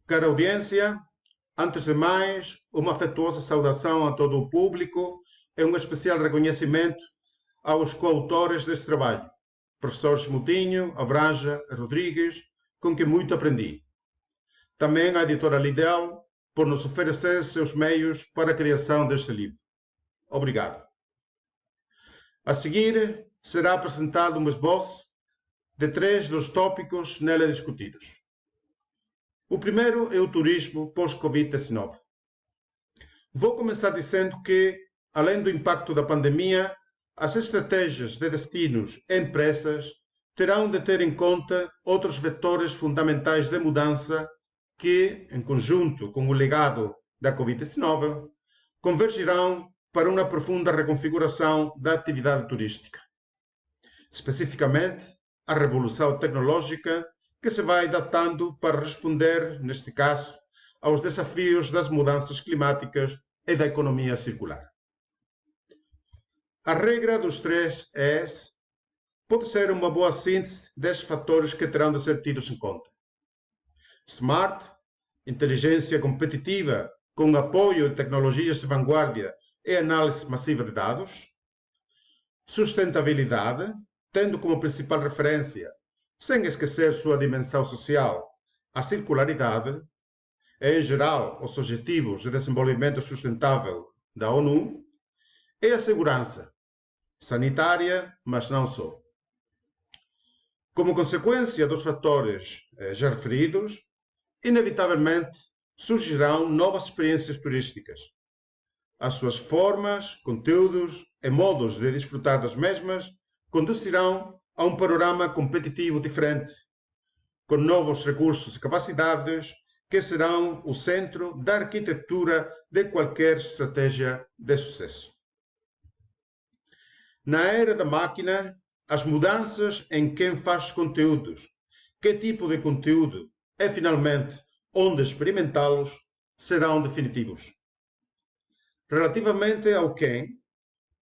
Cara audiência, antes de mais, uma afetuosa saudação a todo o público e um especial reconhecimento aos coautores deste trabalho, professores Moutinho, Avranja, Rodrigues, com quem muito aprendi. Também à editora Lidel, por nos oferecer seus meios para a criação deste livro. Obrigado. A seguir, será apresentado um esboço de 3 dos tópicos nela discutidos. O primeiro é o turismo pós-Covid-19. Vou começar dizendo que, além do impacto da pandemia, as estratégias de destinos e empresas terão de ter em conta outros vetores fundamentais de mudança que, em conjunto com o legado da Covid-19, convergirão para uma profunda reconfiguração da atividade turística. Especificamente, a revolução tecnológica que se vai datando para responder, neste caso, aos desafios das mudanças climáticas e da economia circular. A regra dos 3 Es pode ser uma boa síntese destes fatores que terão de ser tidos em conta. Smart, inteligência competitiva com apoio de tecnologias de vanguarda e análise massiva de dados. Sustentabilidade, tendo como principal referência, sem esquecer sua dimensão social, a circularidade, e, em geral, os Objetivos de Desenvolvimento Sustentável da ONU, e a segurança, sanitária, mas não só. Como consequência dos fatores já referidos, inevitavelmente surgirão novas experiências turísticas. As suas formas, conteúdos e modos de desfrutar das mesmas conduzirão a um panorama competitivo diferente, com novos recursos e capacidades que serão o centro da arquitetura de qualquer estratégia de sucesso. Na era da máquina, as mudanças em quem faz conteúdos, que tipo de conteúdo e, finalmente, onde experimentá-los, serão definitivos. Relativamente ao quem,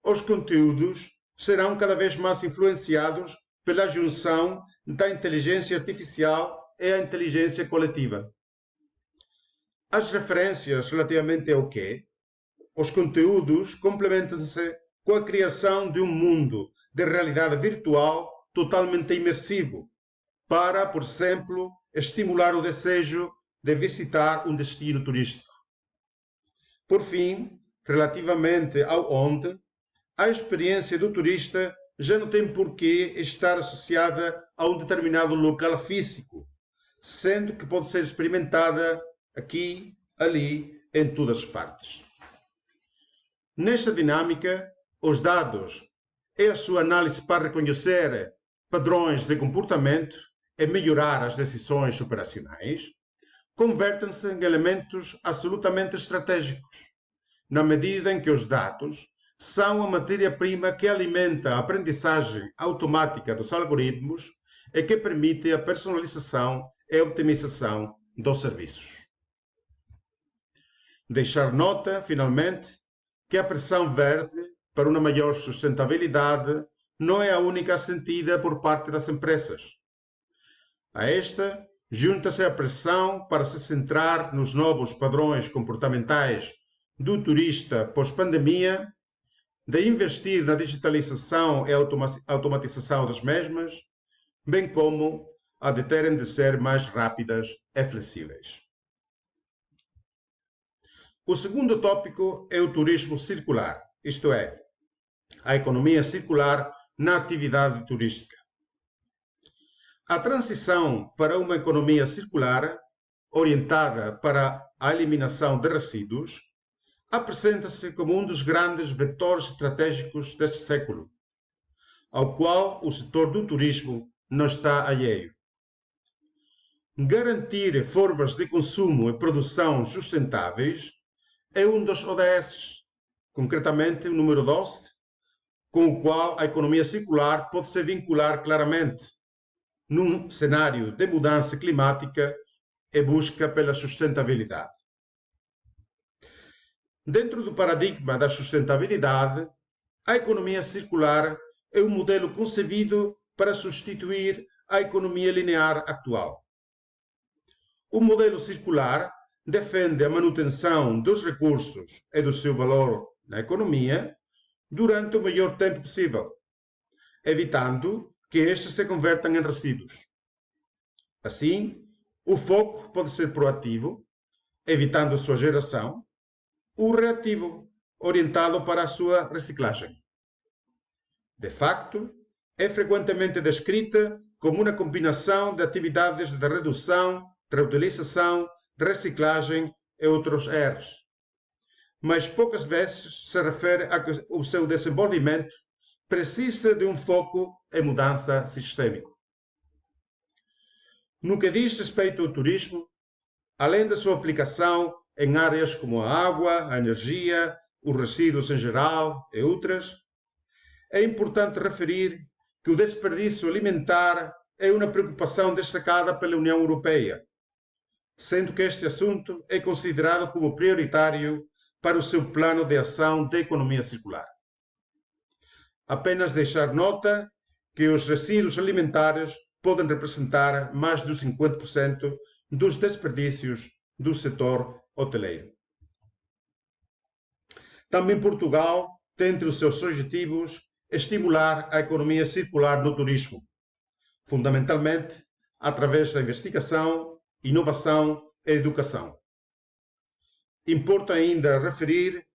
os conteúdos serão cada vez mais influenciados pela junção da inteligência artificial e a inteligência coletiva. As referências relativamente ao quê, os conteúdos complementam-se com a criação de um mundo de realidade virtual totalmente imersivo, para, por exemplo, estimular o desejo de visitar um destino turístico. Por fim, relativamente ao onde, a experiência do turista já não tem por que estar associada a um determinado local físico, sendo que pode ser experimentada aqui, ali, em todas as partes. Nesta dinâmica, os dados e a sua análise para reconhecer padrões de comportamento e melhorar as decisões operacionais convertem-se em elementos absolutamente estratégicos, na medida em que os dados são a matéria-prima que alimenta a aprendizagem automática dos algoritmos e que permite a personalização e otimização dos serviços. Deixar nota, finalmente, que a pressão verde para uma maior sustentabilidade não é a única sentida por parte das empresas. A esta junta-se a pressão para se centrar nos novos padrões comportamentais do turista pós-pandemia, de investir na digitalização e automatização das mesmas, bem como a de terem de ser mais rápidas e flexíveis. O segundo tópico é o turismo circular, isto é, a economia circular na atividade turística. A transição para uma economia circular, orientada para a eliminação de resíduos, apresenta-se como um dos grandes vetores estratégicos deste século, ao qual o setor do turismo não está alheio. Garantir formas de consumo e produção sustentáveis é um dos ODS, concretamente o número 12, com o qual a economia circular pode se vincular claramente num cenário de mudança climática e busca pela sustentabilidade. Dentro do paradigma da sustentabilidade, a economia circular é um modelo concebido para substituir a economia linear atual. o modelo circular defende a manutenção dos recursos e do seu valor na economia durante o maior tempo possível, evitando que estes se convertam em resíduos. Assim, o foco pode ser proativo, evitando a sua geração, ou reativo, orientado para a sua reciclagem. De facto, é frequentemente descrita como uma combinação de atividades de redução, reutilização, reciclagem e outros R's. Mas poucas vezes se refere a que o seu desenvolvimento precisa de um foco em mudança sistêmica. No que diz respeito ao turismo, além da sua aplicação em áreas como a água, a energia, os resíduos em geral e outras, é importante referir que o desperdício alimentar é uma preocupação destacada pela União Europeia, sendo que este assunto é considerado como prioritário para o seu plano de ação de economia circular. Apenas deixar nota que os resíduos alimentares podem representar mais de 50% dos desperdícios do setor hoteleiro. Também Portugal tem entre os seus objetivos estimular a economia circular no turismo, fundamentalmente através da investigação, inovação e educação. Importa ainda referir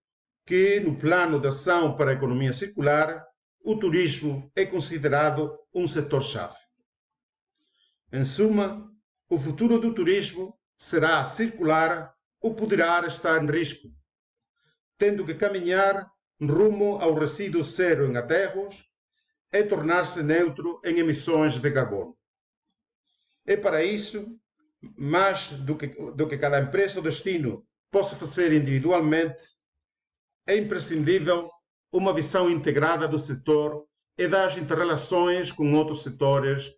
que, no plano de ação para a economia circular, o turismo é considerado um setor-chave. Em suma, o futuro do turismo será circular ou poderá estar em risco, tendo que caminhar rumo ao resíduo zero em aterros e tornar-se neutro em emissões de carbono. É para isso, mais do que cada empresa ou destino possa fazer individualmente, é imprescindível uma visão integrada do setor e das interrelações com outros setores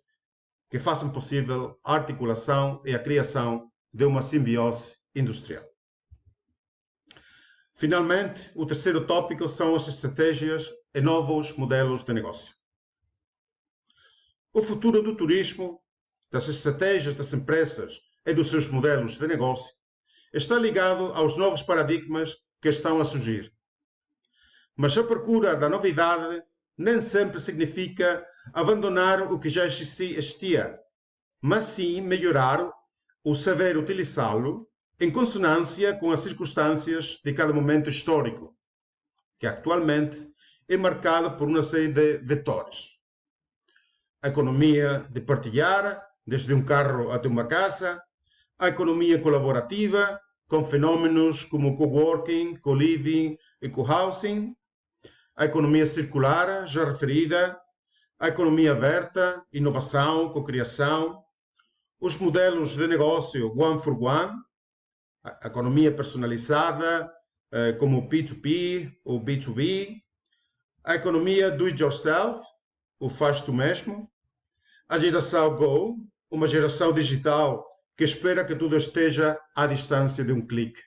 que façam possível a articulação e a criação de uma simbiose industrial. Finalmente, o terceiro tópico são as estratégias e novos modelos de negócio. O futuro do turismo, das estratégias das empresas e dos seus modelos de negócio está ligado aos novos paradigmas que estão a surgir. Mas a procura da novidade nem sempre significa abandonar o que já existia, mas sim melhorar ou saber utilizá-lo em consonância com as circunstâncias de cada momento histórico, que atualmente é marcado por uma série de vetores. A economia de partilhar, desde um carro até uma casa, a economia colaborativa, com fenômenos como o coworking, co-living e co-housing, a economia circular, já referida, a economia aberta, inovação, cocriação, os modelos de negócio one for one, a economia personalizada, como o P2P ou B2B, a economia do it yourself, o faz tu mesmo, a geração Go, uma geração digital que espera que tudo esteja à distância de um clique.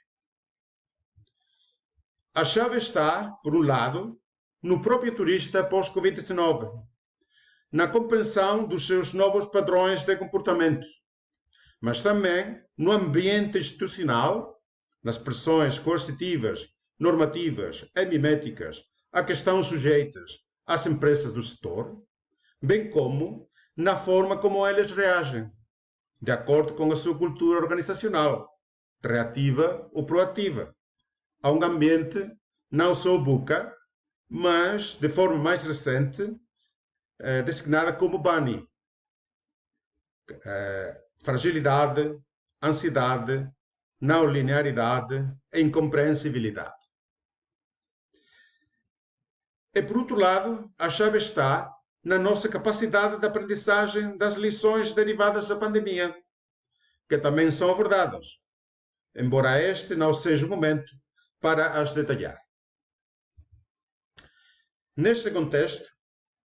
A chave está, por um lado, no próprio turista pós-Covid-19, na compreensão dos seus novos padrões de comportamento, mas também no ambiente institucional, nas pressões coercitivas, normativas e miméticas a que estão sujeitas as empresas do setor, bem como na forma como elas reagem, de acordo com a sua cultura organizacional, reativa ou proativa, a um ambiente não só VUCA, mas de forma mais recente designada como BANI. Fragilidade, ansiedade, não linearidade e incompreensibilidade. E por outro lado, a chave está na nossa capacidade de aprendizagem das lições derivadas da pandemia, que também são abordadas, embora este não seja o momento para as detalhar. Neste contexto,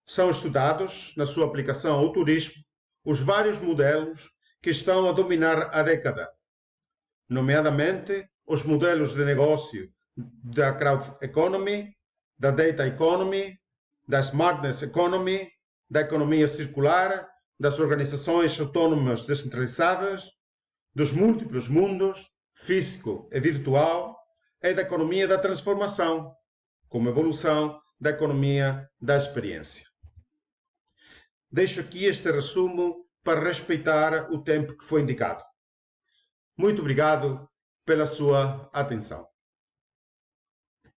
são estudados, na sua aplicação ao turismo, os vários modelos que estão a dominar a década, nomeadamente os modelos de negócio da crowd economy, da data economy, da smartness economy, da economia circular, das organizações autónomas descentralizadas, dos múltiplos mundos, físico e virtual, e da economia da transformação, como evolução da economia da experiência. Deixo aqui este resumo para respeitar o tempo que foi indicado. Muito obrigado pela sua atenção.